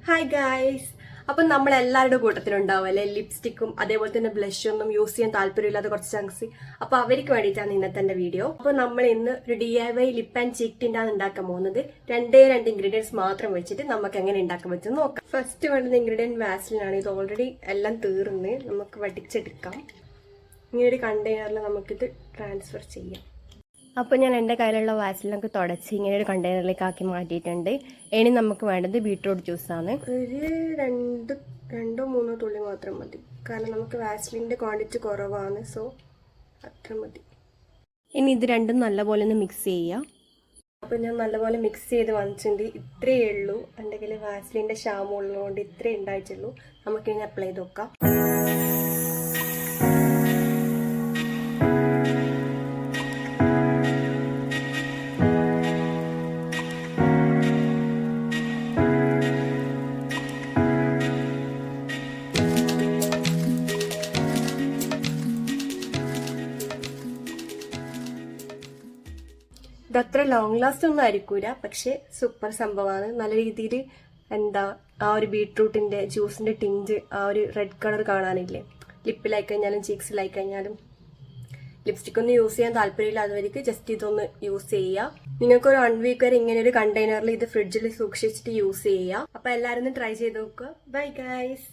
Hi guys. അപ്പം നമ്മളെല്ലാവരുടെ കൂട്ടത്തിലുണ്ടാവും അല്ലെ ലിപ്സ്റ്റിക്കും അതേപോലെ തന്നെ ബ്ലഷൊന്നും യൂസ് ചെയ്യാൻ താല്പര്യമില്ലാത്ത കുറച്ച് ചങ്സ്. അപ്പോൾ അവർക്ക് വേണ്ടിയിട്ടാണ് ഇന്നത്തെ എൻ്റെ വീഡിയോ. അപ്പോൾ നമ്മൾ ഇന്ന് ഒരു DIY ലിപ്പ് ആൻഡ് ചീക്ക് ടിൻ്റാണ് ഉണ്ടാക്കാൻ പോകുന്നത്. രണ്ട് ഇൻഗ്രീഡിയൻസ് മാത്രം വെച്ചിട്ട് നമുക്ക് എങ്ങനെ ഉണ്ടാക്കാൻ പറ്റും നോക്കാം. ഫസ്റ്റ് വേണ്ടുന്ന ഇൻഗ്രീഡിയൻറ്റ് വാസലിനാണ്. ഇത് ഓൾറെഡി എല്ലാം തീർന്ന് നമുക്ക് വടിച്ചെടുക്കാം. ഇങ്ങനെ ഒരു കണ്ടെയ്നറിൽ നമുക്കിത് ട്രാൻസ്ഫർ ചെയ്യാം. അപ്പോൾ ഞാൻ എൻ്റെ കയ്യിലുള്ള വാസലിനൊക്കെ തുടച്ച് ഇങ്ങനെ ഒരു കണ്ടെയ്നറിലേക്ക് ആക്കി മാറ്റിയിട്ടുണ്ട്. ഇനി നമുക്ക് വേണ്ടത് ബീട്രൂട്ട് ജ്യൂസാണ്. ഒരു രണ്ടോ മൂന്നോ തുള്ളി മാത്രം മതി, കാരണം നമുക്ക് വാസലിൻ്റെ ക്വാണ്ടിറ്റി കുറവാണ്. സോ അത്ര മതി. ഇനി ഇത് രണ്ടും നല്ലപോലെ ഒന്ന് മിക്സ് ചെയ്യാം. അപ്പോൾ ഞാൻ നല്ലപോലെ മിക്സ് ചെയ്ത് വന്നിട്ടുണ്ട്. ഇത്രയേ ഉള്ളൂ. എൻ്റെ കയ്യിൽ വാസലിൻ്റെ ഷാമ്പു ഉള്ളതുകൊണ്ട് ഇത്രയേ ഉണ്ടായിട്ടുള്ളൂ. നമുക്കിനി അപ്ലൈ ചെയ്ത് നോക്കാം. ഇതത്ര ലോങ് ലാസ്റ്റ് ഒന്നും ആയിരിക്കൂല, പക്ഷെ സൂപ്പർ സംഭവമാണ്. നല്ല രീതിയിൽ ആ ഒരു ബീട്രൂട്ടിന്റെ ജ്യൂസിന്റെ ടിഞ്ച്, ആ ഒരു റെഡ് കളർ കാണാനില്ലേ ലിപ്പിലായി കഴിഞ്ഞാലും ചീക്സിലായി കഴിഞ്ഞാലും. ലിപ്സ്റ്റിക് ഒന്നും യൂസ് ചെയ്യാൻ താല്പര്യമില്ലാത്തവർക്ക് ജസ്റ്റ് ഇതൊന്ന് യൂസ് ചെയ്യുക. നിങ്ങൾക്ക് ഒരു 1 വീക്ക് വരെ ഇങ്ങനെ ഒരു കണ്ടെയ്നറിൽ ഇത് ഫ്രിഡ്ജിൽ സൂക്ഷിച്ചിട്ട് യൂസ് ചെയ്യുക. അപ്പൊ എല്ലാവരും ഒന്ന് ട്രൈ ചെയ്ത് നോക്കുക. Bye guys.